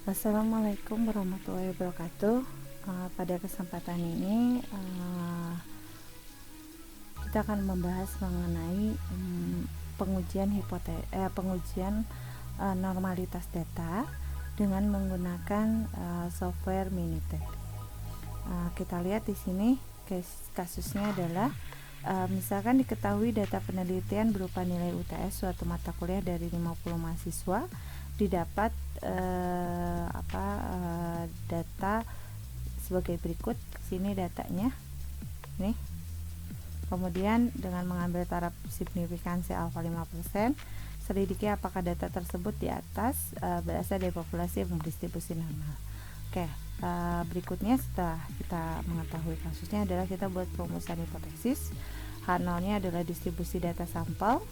Assalamualaikum warahmatullahi wabarakatuh. Pada kesempatan ini kita akan membahas mengenai pengujian normalitas data dengan menggunakan software Minitab. Kita lihat di sini kasusnya adalah misalkan diketahui data penelitian berupa nilai UTS suatu mata kuliah dari 50 mahasiswa didapat data sebagai berikut. Sini datanya nih. Kemudian dengan mengambil taraf signifikansi alfa 5%, selidiki apakah data tersebut di atas berasal dari populasi yang berdistribusi normal. Oke, berikutnya setelah kita mengetahui kasusnya adalah kita buat perumusan hipotesis. H0-nya adalah distribusi data sampel.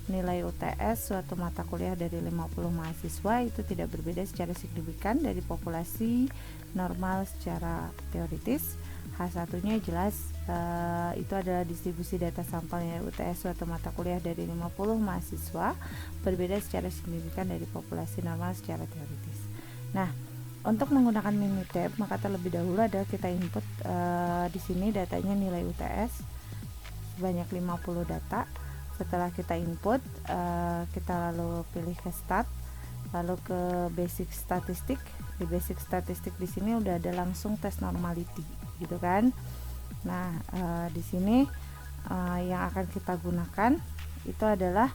Nilai UTS suatu mata kuliah dari 50 mahasiswa itu tidak berbeda secara signifikan dari populasi normal secara teoritis. H1-nya jelas itu adalah distribusi data sampel nilai UTS suatu mata kuliah dari 50 mahasiswa berbeda secara signifikan dari populasi normal secara teoritis. Nah, untuk menggunakan Minitab maka terlebih dahulu adalah kita input di sini datanya nilai UTS sebanyak 50 data. Setelah kita input, kita lalu pilih ke start, lalu ke basic statistik. Di basic statistik di sini udah ada langsung tes normality, gitu kan? Nah, di sini yang akan kita gunakan itu adalah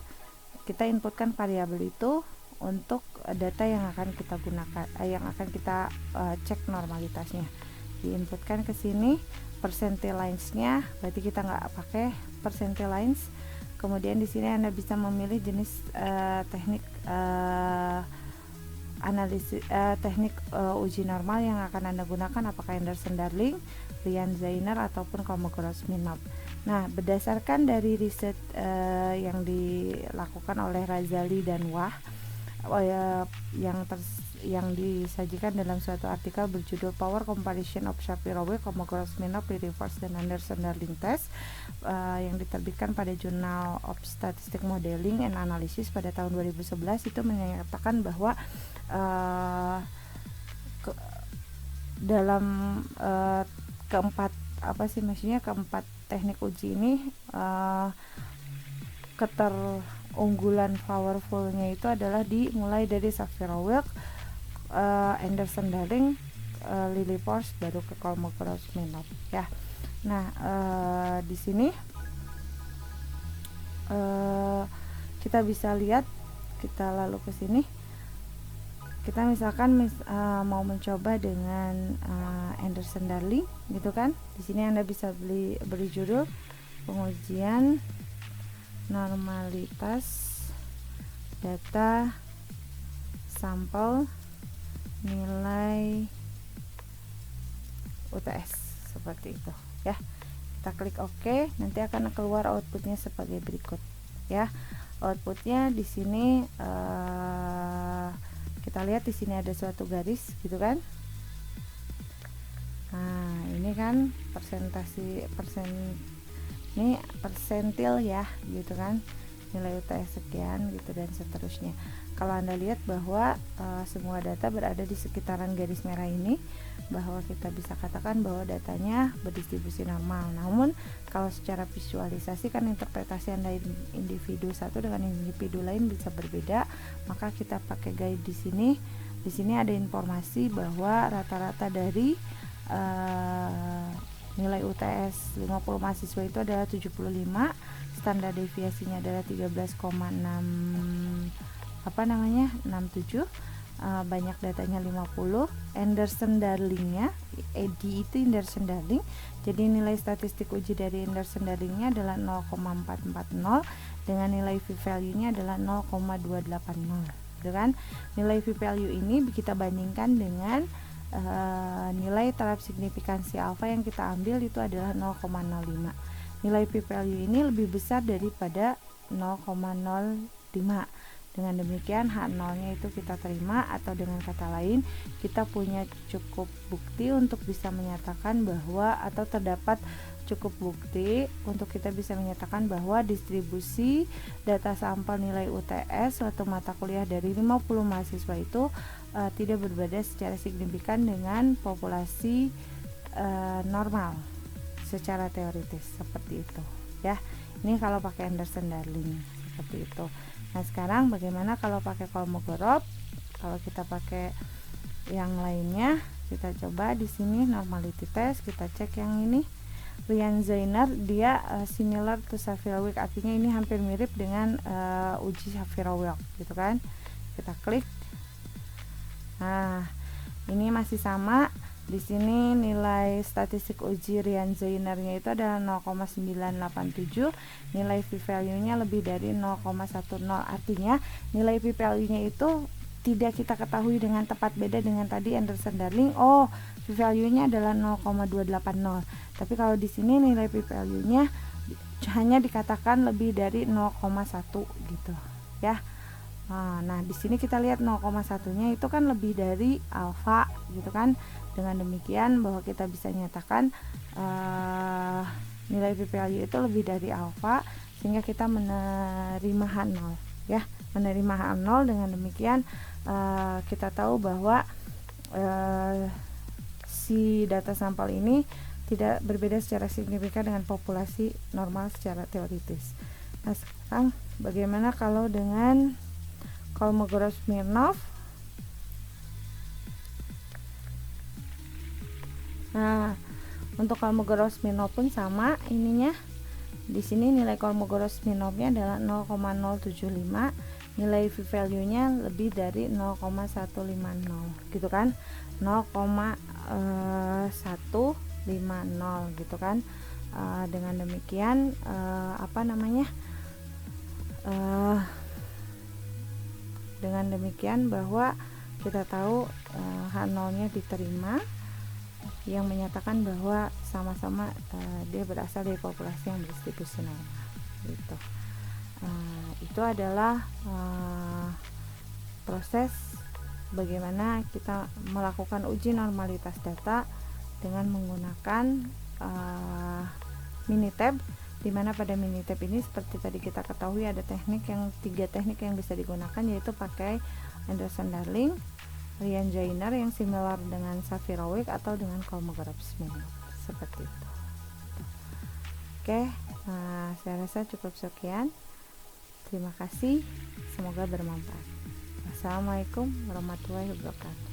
kita inputkan variabel itu untuk data yang akan kita gunakan, yang akan kita cek normalitasnya. Diinputkan ke sini percentage-nya, berarti kita nggak pakai percentage. Kemudian di sini Anda bisa memilih jenis teknik analisis uji normal yang akan Anda gunakan, apakah Anderson-Darling, Lyon-Zeiner ataupun Kolmogorov-Smirnov. Nah, berdasarkan dari riset yang dilakukan oleh Razali dan Wah yang disajikan dalam suatu artikel berjudul Power Comparison of Shapiro-Wilk, Kolmogorov-Smirnov, Reverse dan Anderson-Darling Test yang diterbitkan pada Journal of Statistical Modeling and Analysis pada tahun 2011 itu menyatakan bahwa dalam keempat teknik uji ini keterunggulan powerfulnya itu adalah dimulai dari Shapiro-Wilk, Anderson-Darling, Lilliefors, baru ke Kolmogorov-Smirnov ya. Nah, di sini kita bisa lihat, kita lalu ke sini. Kita misalkan mau mencoba dengan Anderson-Darling, gitu kan? Di sini Anda bisa beri judul pengujian normalitas data sampel nilai UTS seperti itu ya. Kita klik OK, nanti akan keluar outputnya sebagai berikut ya. Outputnya di sini kita lihat di sini ada suatu garis, gitu kan? Nah, ini kan ini persentil ya, gitu kan? Nilai UTS sekian gitu dan seterusnya. Kalau Anda lihat bahwa semua data berada di sekitaran garis merah ini, bahwa kita bisa katakan bahwa datanya berdistribusi normal. Namun kalau secara visualisasi kan interpretasi Anda individu satu dengan individu lain bisa berbeda, maka kita pakai guide di sini. Di sini ada informasi bahwa rata-rata dari nilai UTS 50 mahasiswa itu adalah 75, standar deviasinya adalah 13,67, banyak datanya 50. Anderson-Darlingnya, ED itu Anderson-Darling, jadi nilai statistik uji dari Anderson-Darlingnya adalah 0,440 dengan nilai p-value-nya adalah 0,280, gitu kan? Nilai p-value ini kita bandingkan dengan nilai taraf signifikansi alfa yang kita ambil itu adalah 0,05. Nilai p-value ini lebih besar daripada 0,05. Dengan demikian H0-nya itu kita terima, atau dengan kata lain kita punya cukup bukti untuk bisa menyatakan bahwa atau terdapat cukup bukti untuk kita bisa menyatakan bahwa distribusi data sampel nilai UTS suatu mata kuliah dari 50 mahasiswa itu tidak berbeda secara signifikan dengan populasi normal secara teoritis, seperti itu ya. Ini kalau pakai Anderson-Darling seperti itu. Nah, sekarang bagaimana kalau pakai Kolmogorov? Kalau kita pakai yang lainnya, kita coba di sini normality test, kita cek yang ini Ryan-Zeiner, dia similar to Shapiro-Wilk, artinya ini hampir mirip dengan uji Shapiro-Wilk gitu kan. Kita klik. Nah, ini masih sama. Di sini nilai statistik uji Ryan-Zeiner-nya itu adalah 0,987, nilai p-value-nya lebih dari 0,10. Artinya nilai p-value-nya itu tidak kita ketahui dengan tepat, beda dengan tadi Anderson-Darling. Oh, p-value-nya adalah 0,280. Tapi kalau di sini nilai p-value-nya hanya dikatakan lebih dari 0,1 gitu ya. Nah, di sini kita lihat 0,1-nya itu kan lebih dari alfa gitu kan. Dengan demikian bahwa kita bisa nyatakan nilai p-value itu lebih dari alfa, sehingga kita menerima H0 ya, menerima H0. Dengan demikian kita tahu bahwa si data sampel ini tidak berbeda secara signifikan dengan populasi normal secara teoritis. Nah, sekarang bagaimana kalau dengan Kolmogorov-Smirnov? Nah, untuk Kolmogorov-Smirnov pun sama ininya. Di sini nilai Kolmogorov-Smirnovnya adalah 0,075, nilai p-value-nya lebih dari 0,150 gitu kan, 0,150 gitu kan. Dengan demikian dengan demikian bahwa kita tahu H0-nya diterima, yang menyatakan bahwa sama-sama dia berasal dari populasi yang berdistribusi normal gitu. Itu adalah proses bagaimana kita melakukan uji normalitas data dengan menggunakan Minitab, di mana pada Minitab ini seperti tadi kita ketahui ada tiga teknik yang bisa digunakan, yaitu pakai Anderson-Darling, Ryan-Zeiner yang similar dengan Shapiro-Wilk, atau dengan Kolmogorov-Smirnov seperti itu. Oke, saya rasa cukup sekian. Terima kasih, semoga bermanfaat. Wassalamualaikum warahmatullahi wabarakatuh.